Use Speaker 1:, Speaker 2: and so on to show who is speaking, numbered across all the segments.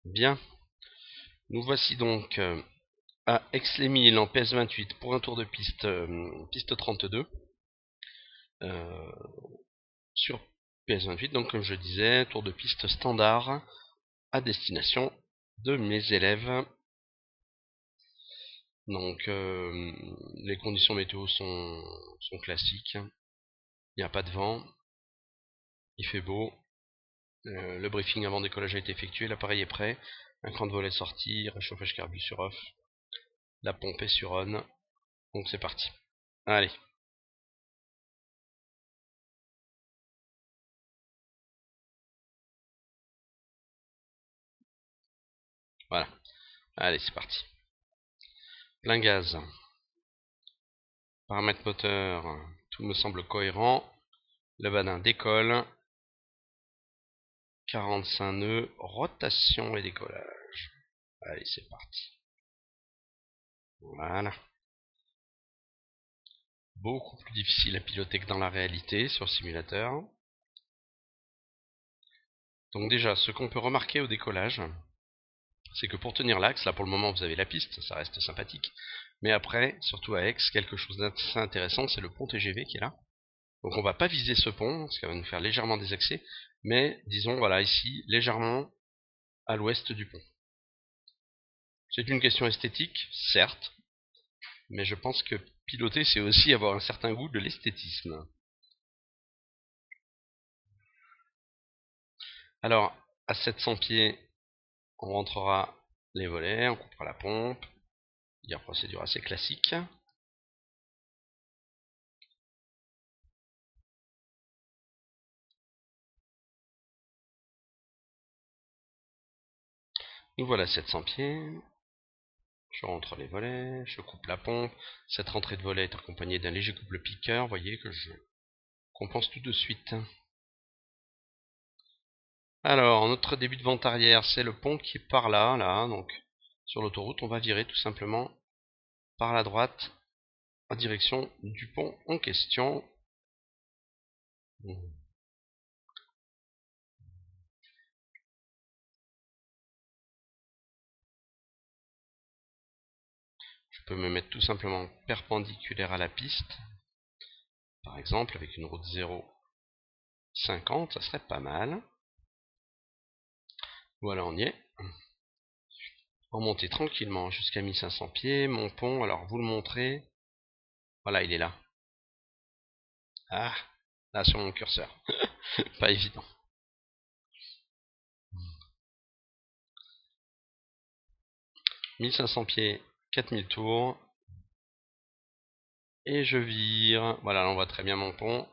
Speaker 1: Bien, nous voici donc à Aix-les-Mines en PS28 pour un tour de piste, piste 32, sur PS28, donc comme je disais, tour de piste standard à destination de mes élèves. Donc les conditions météo sont classiques, il n'y a pas de vent, il fait beau, le briefing avant décollage a été effectué, l'appareil est prêt, un cran de volet sorti, réchauffage carbu sur off, la pompe est sur on, donc c'est parti. Allez. Voilà, allez c'est parti. Plein gaz. Paramètres moteur, tout me semble cohérent. Le badin décolle. 45 nœuds, rotation et décollage. Allez, c'est parti. Voilà. Beaucoup plus difficile à piloter que dans la réalité sur le simulateur. Donc déjà, ce qu'on peut remarquer au décollage, c'est que pour tenir l'axe, là pour le moment vous avez la piste, ça reste sympathique. Mais après, surtout à Aix, quelque chose d'assez intéressant, c'est le pont TGV qui est là. Donc on va pas viser ce pont, parce qu'il va nous faire légèrement désaxer, mais disons voilà ici, légèrement à l'ouest du pont. C'est une question esthétique, certes, mais je pense que piloter c'est aussi avoir un certain goût de l'esthétisme. Alors, à 700 pieds, on rentrera les volets, on coupera la pompe, il y a une procédure assez classique. Nous voilà à 700 pieds. Je rentre les volets, je coupe la pompe. Cette rentrée de volet est accompagnée d'un léger couple piqueur. Vous voyez que je compense tout de suite. Alors, notre début de vente arrière, c'est le pont qui est par là, donc sur l'autoroute, on va virer tout simplement par la droite en direction du pont en question. Je peux me mettre tout simplement perpendiculaire à la piste, par exemple avec une route 0,50, ça serait pas mal. Voilà, on y est. Remonter tranquillement jusqu'à 1500 pieds. Mon pont, alors vous le montrez. Voilà, il est là. Ah, là sur mon curseur. Pas évident. 1500 pieds, 4000 tours. Et je vire. Voilà, là on voit très bien mon pont.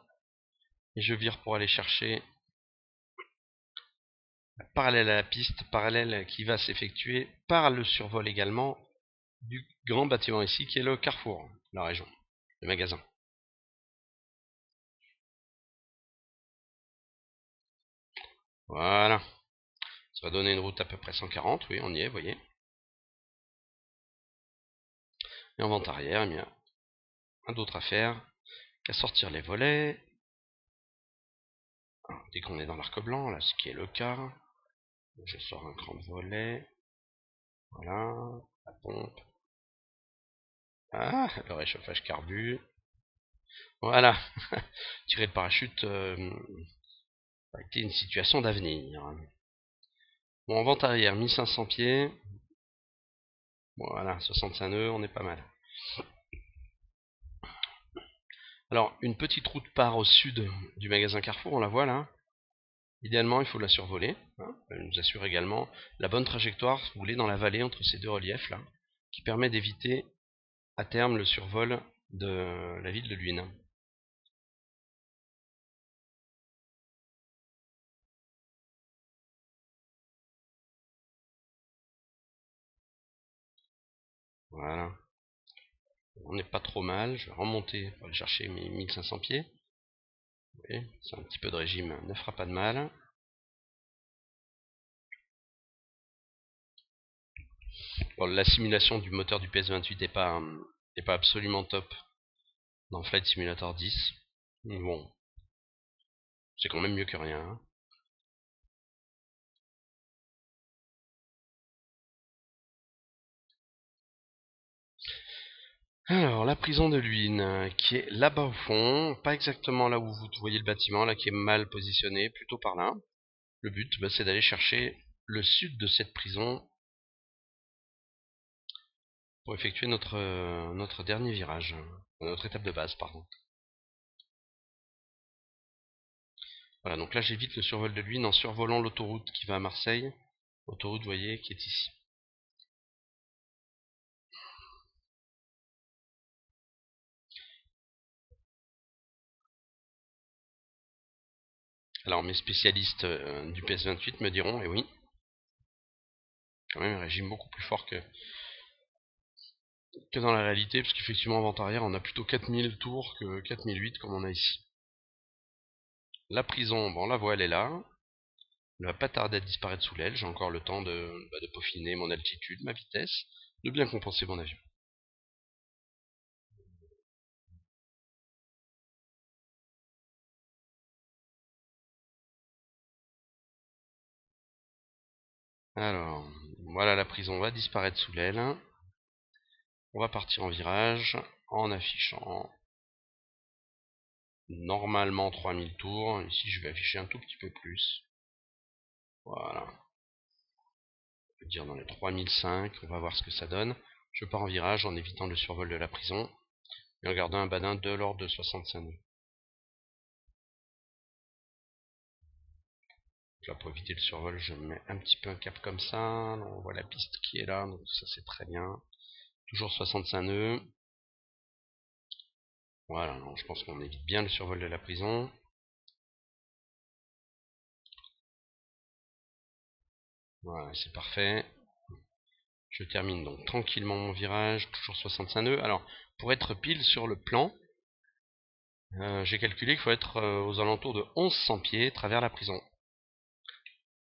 Speaker 1: Et je vire pour aller chercher la parallèle à la piste, parallèle qui va s'effectuer par le survol également du grand bâtiment ici qui est le Carrefour, la région, le magasin. Voilà. Ça va donner une route à peu près 140, oui, on y est, vous voyez. Et en vente arrière, il y a rien d'autre à faire qu'à sortir les volets. Alors, dès qu'on est dans l'arc blanc, là, ce qui est le cas, je sors un cran de volet. Voilà, la pompe. Ah, le réchauffage carbu. Voilà. Tirer le parachute a été une situation d'avenir. Bon, en vente arrière, 1500 pieds. Voilà, 65 nœuds, on est pas mal. Alors, une petite route part au sud du magasin Carrefour, on la voit là. Idéalement, il faut la survoler. Elle nous assure également la bonne trajectoire, si vous voulez, dans la vallée entre ces deux reliefs là, qui permet d'éviter à terme le survol de la ville de Luynes. Voilà. On n'est pas trop mal. Je vais remonter pour aller chercher mes 1500 pieds. Oui, c'est un petit peu de régime, ne fera pas de mal. Bon, la simulation du moteur du PS28 n'est pas absolument top dans Flight Simulator 10. Mais bon, c'est quand même mieux que rien. Alors, la prison de Luynes, qui est là-bas au fond, pas exactement là où vous voyez le bâtiment, là qui est mal positionné, plutôt par là. Le but, c'est d'aller chercher le sud de cette prison pour effectuer notre dernier virage, notre étape de base, pardon. Voilà, donc là j'évite le survol de Luynes en survolant l'autoroute qui va à Marseille. Autoroute, vous voyez, qui est ici. Alors mes spécialistes du PS28 me diront, et oui, quand même un régime beaucoup plus fort que dans la réalité, parce qu'effectivement en vente arrière on a plutôt 4000 tours que 4008 comme on a ici. La prison, bon la voie elle est là, elle va pas tarder à disparaître sous l'aile, j'ai encore le temps de peaufiner mon altitude, ma vitesse, de bien compenser mon avion. Alors, voilà la prison va disparaître sous l'aile. On va partir en virage en affichant normalement 3000 tours. Ici je vais afficher un tout petit peu plus. Voilà. On peut dire dans les 3005, on va voir ce que ça donne. Je pars en virage en évitant le survol de la prison et en gardant un badin de l'ordre de 65 nœuds. Là, pour éviter le survol, je mets un petit peu un cap comme ça. On voit la piste qui est là, donc ça c'est très bien. Toujours 65 nœuds. Voilà, non, je pense qu'on évite bien le survol de la prison. Voilà, c'est parfait. Je termine donc tranquillement mon virage, toujours 65 nœuds. Alors, pour être pile sur le plan, j'ai calculé qu'il faut être aux alentours de 1100 pieds travers la prison.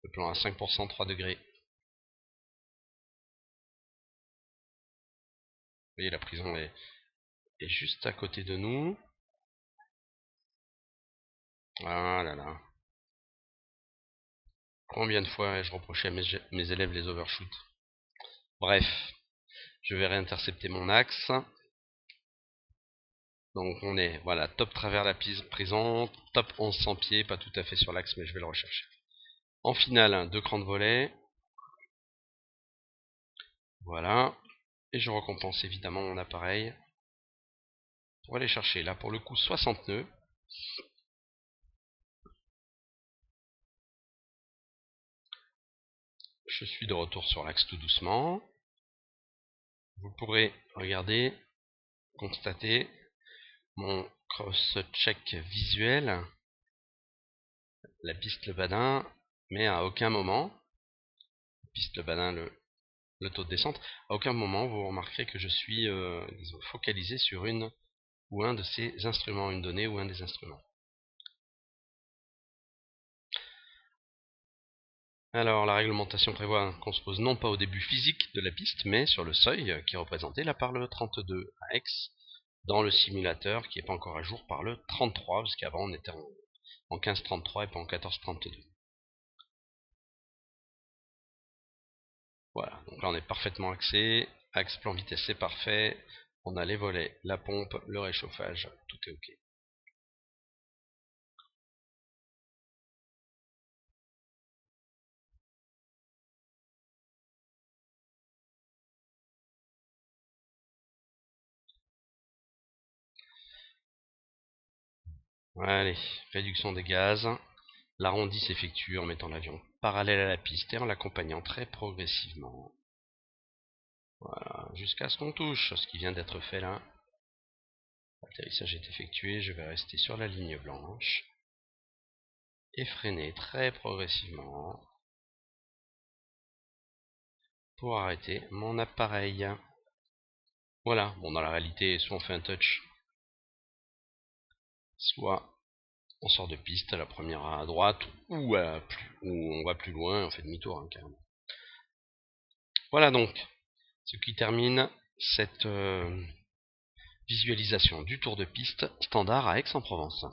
Speaker 1: Le plan à 5%, 3 degrés. Vous voyez, la prison est juste à côté de nous. Ah là là. Combien de fois ai-je reproché à mes élèves les overshoots? Bref, je vais réintercepter mon axe. Donc on est, voilà, top travers la prison, top 1100 pieds, pas tout à fait sur l'axe, mais je vais le rechercher. En finale, 2 crans de volet. Voilà. Et je récompense évidemment mon appareil pour aller chercher, là pour le coup, 60 nœuds. Je suis de retour sur l'axe tout doucement. Vous pourrez regarder, constater mon cross-check visuel, la piste le badin, mais à aucun moment, piste le badin, le taux de descente, à aucun moment vous remarquerez que je suis focalisé sur une ou un de ces instruments, une donnée ou un des instruments. Alors la réglementation prévoit qu'on se pose non pas au début physique de la piste, mais sur le seuil qui est représenté là par le 32 à Aix, dans le simulateur qui n'est pas encore à jour par le 33, parce qu'avant on était en 1533 et pas en 1432. Voilà, donc là on est parfaitement axé, axe plan vitesse c'est parfait, on a les volets, la pompe, le réchauffage, tout est ok. Allez, réduction des gaz. L'arrondi s'effectue en mettant l'avion parallèle à la piste et en l'accompagnant très progressivement. Voilà, jusqu'à ce qu'on touche ce qui vient d'être fait là. L'atterrissage est effectué, je vais rester sur la ligne blanche et freiner très progressivement pour arrêter mon appareil. Voilà, bon dans la réalité, soit on fait un touch, soit on sort de piste, la première à droite, ou on va plus loin, on fait demi-tour hein, carrément. Voilà donc, ce qui termine cette visualisation du tour de piste standard à Aix-en-Provence.